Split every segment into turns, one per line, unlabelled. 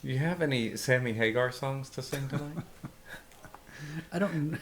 You have any Sammy Hagar songs to sing tonight?
I don't.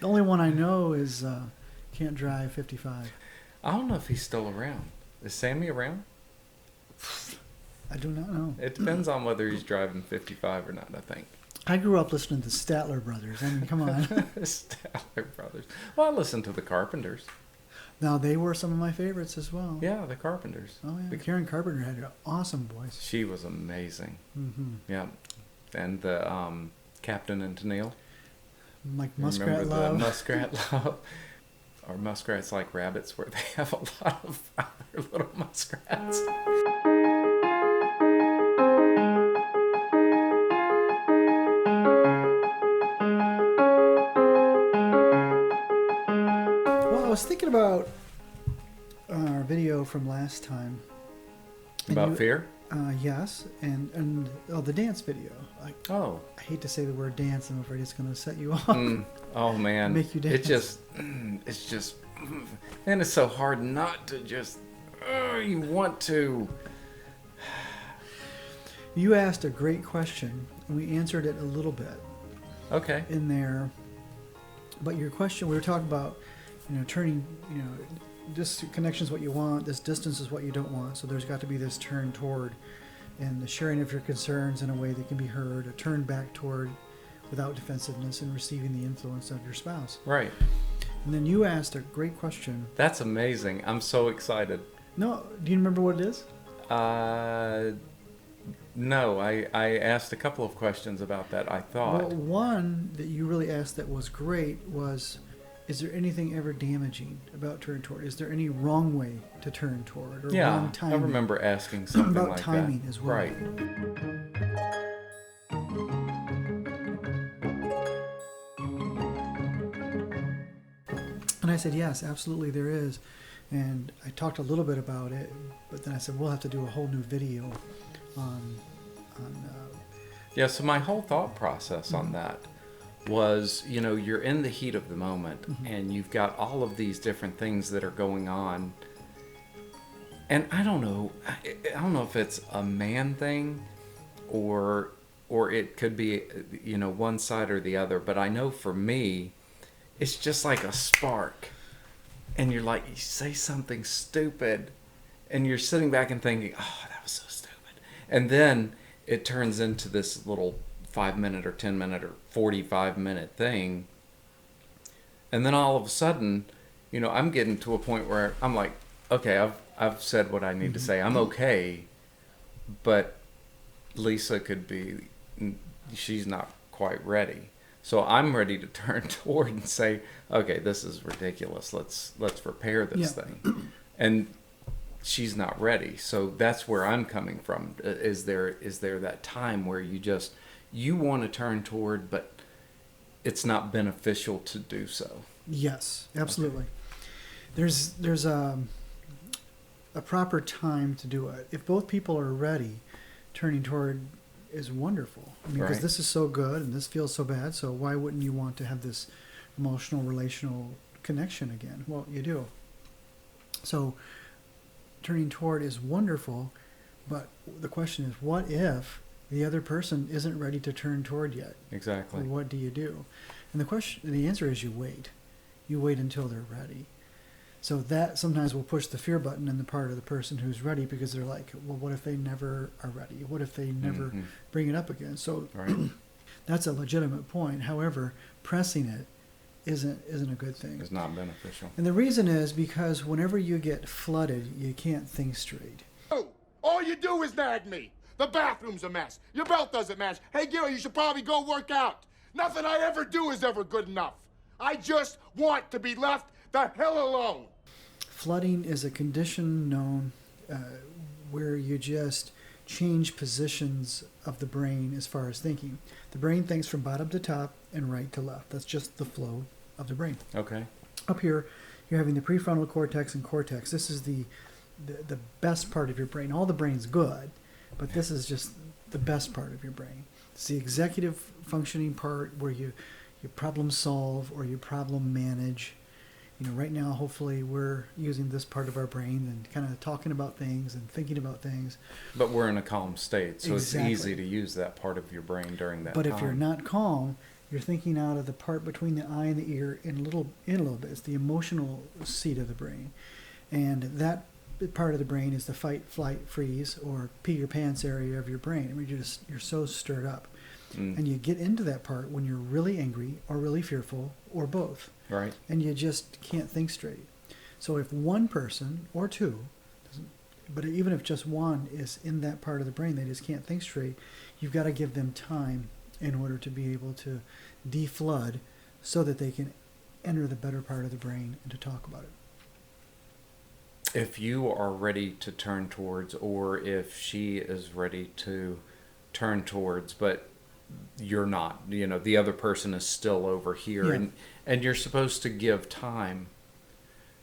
The only one I know is "Can't Drive 55."
I don't know if he's still around. Is Sammy around?
I do not know.
It depends on whether he's driving 55 or not, I think.
I grew up listening to Statler Brothers. I mean, come on.
Statler Brothers. Well, I listened to the Carpenters.
Now they were some of my favorites as well.
Yeah, the Carpenters.
Oh yeah. Karen Carpenter had an awesome voice.
She was amazing.
Mm-hmm.
Yeah. And the Captain and Tennille.
Like Muskrat
Remember
Love.
the Muskrat Love? Or muskrats like rabbits, where they have a lot of other little muskrats.
Well, I was thinking about our video from last time.
About fear?
Yes, and the dance video.
Oh.
I hate to say the word dance. I'm afraid it's going to set you off.
Oh man,
Make you dance.
It's just, and it's so hard not to just. You want to.
You asked a great question, and we answered it a little bit.
Okay.
In there, but your question, we were talking about, turning, this connection is what you want, this distance is what you don't want. So there's got to be this turn toward, and the sharing of your concerns in a way that can be heard, a turn back toward, without defensiveness, and receiving the influence of your spouse.
Right.
And then you asked a great question.
That's amazing. I'm so excited.
No, do you remember what it is?
No, I asked a couple of questions about that, I thought.
Well, one that you really asked that was great was, is there anything ever damaging about turn toward? Is there any wrong way to turn toward? Or wrong timing?
I remember asking something
about
like
timing
that.
as well.
Right.
And I said, yes, absolutely there is. And I talked a little bit about it, but then I said, we'll have to do a whole new video on
yeah, so my whole thought process on that was, you're in the heat of the moment, and you've got all of these different things that are going on. And I don't know if it's a man thing or it could be, one side or the other. But I know for me, it's just like a spark. And you say something stupid, and you're sitting back and thinking, oh, that was so stupid. And then it turns into this little 5-minute or 10-minute or 45-minute thing. And then all of a sudden, I'm getting to a point where I'm like, okay, I've said what I need to say. I'm okay. But Lisa could be, she's not quite ready. So I'm ready to turn toward and say, okay, this is ridiculous. Let's repair this thing. And she's not ready. So that's where I'm coming from. Is there that time where you want to turn toward, but it's not beneficial to do so?
Yes, absolutely. Okay. There's a proper time to do it. If both people are ready, turning toward is wonderful. Because this is so good and this feels so bad. So why wouldn't you want to have this emotional, relational connection again? Well, you do. So turning toward is wonderful, but the question is, what if the other person isn't ready to turn toward yet?
Exactly.
Well, what do you do? And the answer is you wait. You wait until they're ready. So that sometimes will push the fear button in the part of the person who's ready, because they're like, well, what if they never are ready? What if they never bring it up again? So that's a legitimate point. However, pressing it isn't a good thing.
It's not beneficial.
And the reason is because whenever you get flooded, you can't think straight.
Oh, all you do is nag me. The bathroom's a mess. Your belt doesn't match. Hey, Gil, you should probably go work out. Nothing I ever do is ever good enough. I just want to be left the hell alone.
Flooding is a condition known where you just change positions of the brain as far as thinking. The brain thinks from bottom to top and right to left. That's just the flow of the brain.
Okay.
Up here, you're having the prefrontal cortex and cortex. This is the best part of your brain. All the brain's good, but this is just the best part of your brain. It's the executive functioning part where you problem solve or you problem manage. Right now, hopefully, we're using this part of our brain and kind of talking about things and thinking about things.
But we're in a calm state, so
Exactly.
it's easy to use that part of your brain during that
But
time.
if you're not calm, you're thinking out of the part between the eye and the ear in a little bit. It's the emotional seat of the brain, and that part of the brain is the fight, flight, freeze, or pee your pants area of your brain. I mean, you're so stirred up, and you get into that part when you're really angry or really fearful or both,
Right.
and you just can't think straight. So if one person or two, but even if just one is in that part of the brain, they just can't think straight, you've got to give them time in order to be able to deflood so that they can enter the better part of the brain and to talk about it.
If you are ready to turn towards, or if she is ready to turn towards, but you're not, the other person is still over here,
Yeah.
and you're supposed to give time,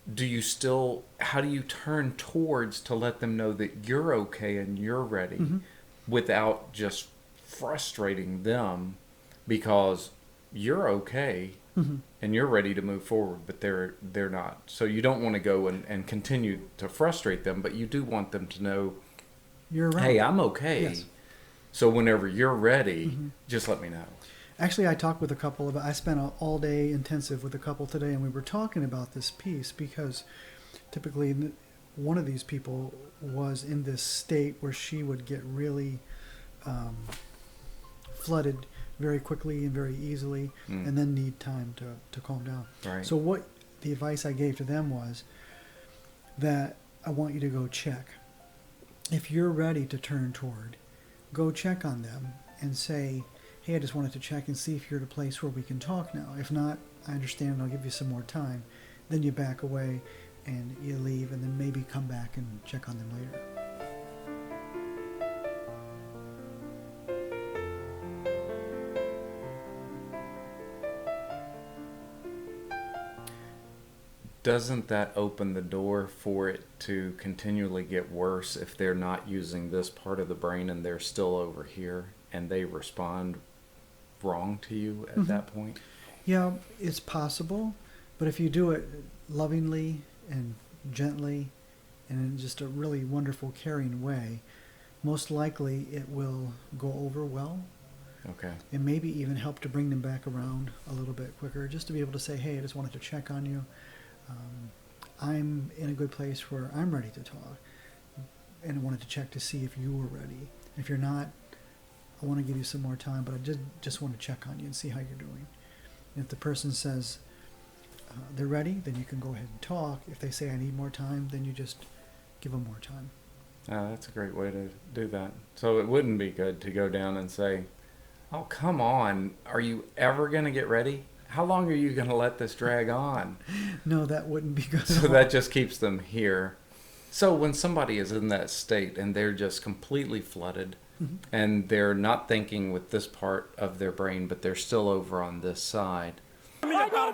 how do you turn towards to let them know that you're okay and you're ready without just frustrating them because you're okay and you're ready to move forward, but they're not. So you don't want to go and continue to frustrate them, but you do want them to know,
You're right.
hey, I'm okay.
Yes.
So whenever you're ready, just let me know.
Actually, I talked with a couple I spent an all-day intensive with a couple today, and we were talking about this piece because typically one of these people was in this state where she would get really flooded very quickly and very easily, and then need time to calm down.
Right.
So what the advice I gave to them was that I want you to go check. If you're ready to turn toward, go check on them and say, hey, I just wanted to check and see if you're at a place where we can talk now. If not, I understand, I'll give you some more time. Then you back away and you leave, and then maybe come back and check on them later.
Doesn't that open the door for it to continually get worse if they're not using this part of the brain and they're still over here and they respond wrong to you at that point?
Yeah, it's possible, but if you do it lovingly and gently and in just a really wonderful, caring way, most likely it will go over well,
Okay.
and maybe even help to bring them back around a little bit quicker, just to be able to say, hey, I just wanted to check on you. I'm in a good place where I'm ready to talk, and I wanted to check to see if you were ready. If you're not, I want to give you some more time, but I just want to check on you and see how you're doing. And if the person says they're ready, then you can go ahead and talk. If they say I need more time, then you just give them more time.
That's a great way to do that. So it wouldn't be good to go down and say, oh, come on, are you ever going to get ready? How long are you going to let this drag on?
No, that wouldn't be good.
So that just keeps them here. So when somebody is in that state and they're just completely flooded and they're not thinking with this part of their brain, but they're still over on this side.
I know,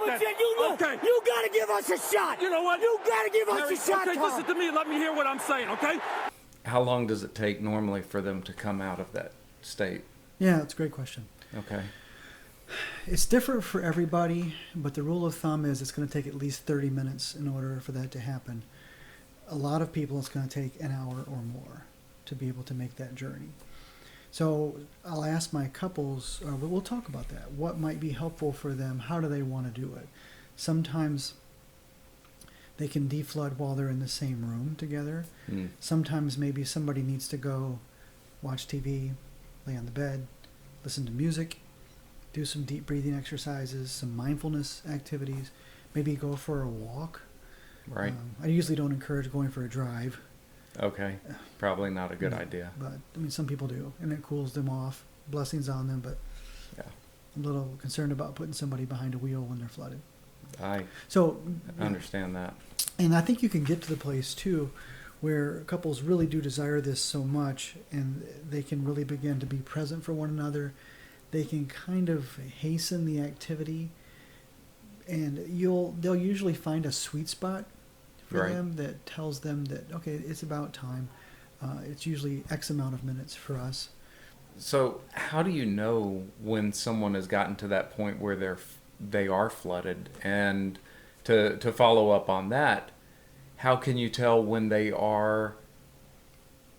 but you gotta give us a shot. You know what? You gotta give us a shot. Okay, listen to me and let me hear what I'm saying, okay?
How long does it take normally for them to come out of that state?
Yeah, that's a great question.
Okay.
It's different for everybody, but the rule of thumb is it's going to take at least 30 minutes in order for that to happen. A lot of people, it's going to take an hour or more to be able to make that journey. So I'll ask my couples, but we'll talk about that. What might be helpful for them? How do they want to do it? Sometimes they can deflood while they're in the same room together. Sometimes maybe somebody needs to go watch TV, lay on the bed, listen to music, do some deep breathing exercises, some mindfulness activities, maybe go for a walk.
Right.
I usually don't encourage going for a drive.
Okay. Probably not a good idea.
But, I mean, some people do, and it cools them off. Blessings on them, but
Yeah.
I'm a little concerned about putting somebody behind a wheel when they're flooded.
I
So,
understand that.
and I think you can get to the place, too, where couples really do desire this so much, and they can really begin to be present for one another. They can kind of hasten the activity, and they'll usually find a sweet spot for
Right.
them that tells them that, okay, it's about time. It's usually X amount of minutes for us.
So how do you know when someone has gotten to that point where they are flooded and to follow up on that, how can you tell when they are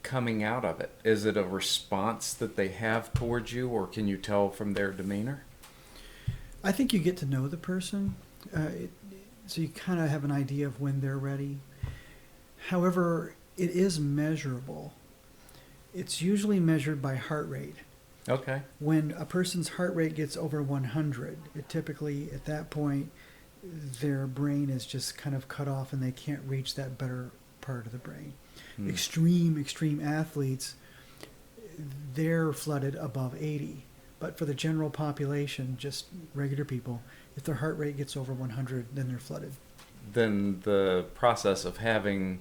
coming out of it? Is it a response that they have towards you, or can you tell from their demeanor?
I think you get to know the person, so you kind of have an idea of when they're ready. However, it is measurable. It's usually measured by heart rate.
Okay.
When a person's heart rate gets over 100, it typically, at that point, their brain is just kind of cut off and they can't reach that better part of the brain. Extreme athletes, they're flooded above 80. But for the general population, just regular people, if their heart rate gets over 100, then they're flooded.
Then the process of having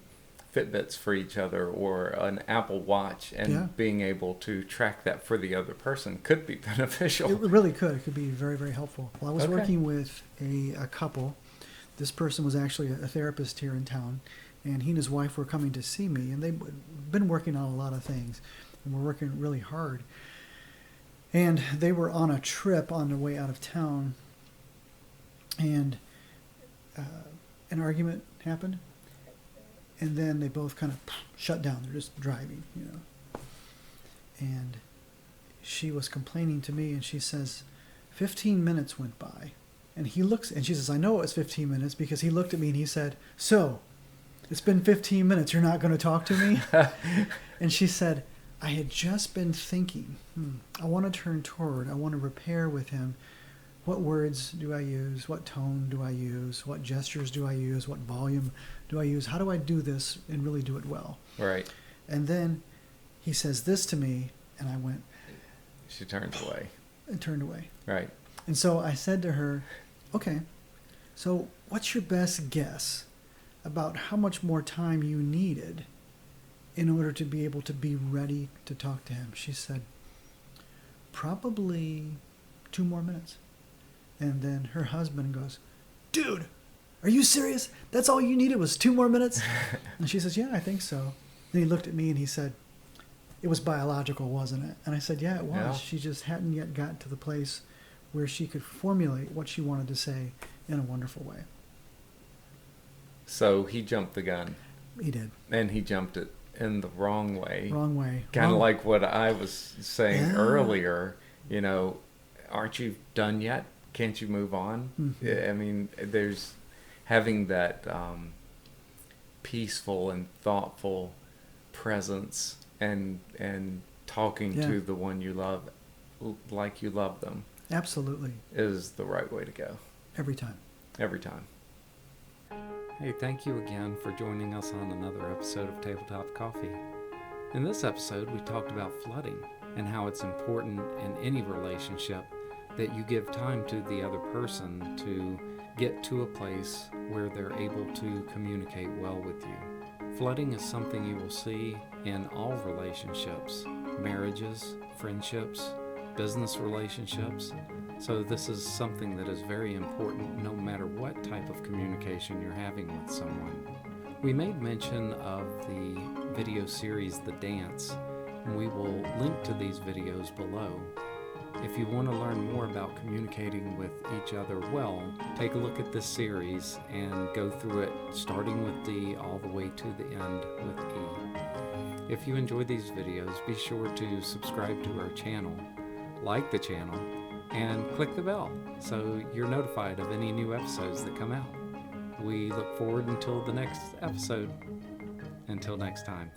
Fitbits for each other or an Apple Watch and being able to track that for the other person could be beneficial.
It really could. It could be very, very helpful. Well, I was working with a couple. This person was actually a therapist here in town, and he and his wife were coming to see me, and they've been working on a lot of things, and we're working really hard. And they were on a trip on their way out of town, and an argument happened. And then they both kind of shut down. They're just driving, you know. And she was complaining to me, and she says, 15 minutes went by. And he looks, and she says, I know it was 15 minutes because he looked at me and he said, so, it's been 15 minutes. You're not going to talk to me? And she said, I had just been thinking, I want to turn toward, I want to repair with him. What words do I use? What tone do I use? What gestures do I use? What volume do I use? How do I do this and really do it well?
Right.
And then he says this to me, and I went.
She turns away.
And turned away.
Right.
And so I said to her, okay, so what's your best guess about how much more time you needed in order to be able to be ready to talk to him? She said, probably 2 more minutes. And then her husband goes, dude, are you serious? That's all you needed was 2 more minutes? And she says, yeah, I think so. Then he looked at me and he said, it was biological, wasn't it? And I said, yeah, it was.
Yeah.
She just hadn't yet gotten to the place where she could formulate what she wanted to say in a wonderful way.
So he jumped the gun.
He did.
And he jumped it in the wrong way.
Wrong way.
Kind of like what I was saying earlier, you know, aren't you done yet? Can't you move on? Mm-hmm. I mean, there's having that peaceful and thoughtful presence and talking to the one you love like you love them.
Absolutely.
Is the right way to go.
Every time.
Every time. Hey, thank you again for joining us on another episode of Tabletop Coffee. In this episode, we talked about flooding and how it's important in any relationship that you give time to the other person to get to a place where they're able to communicate well with you. Flooding is something you will see in all relationships, marriages, friendships, business relationships. So this is something that is very important no matter what type of communication you're having with someone. We made mention of the video series The Dance, and we will link to these videos below. If you want to learn more about communicating with each other well, take a look at this series and go through it starting with D all the way to the end with E. If you enjoy these videos, be sure to subscribe to our channel, like the channel, and click the bell so you're notified of any new episodes that come out. We look forward until the next episode. Until next time.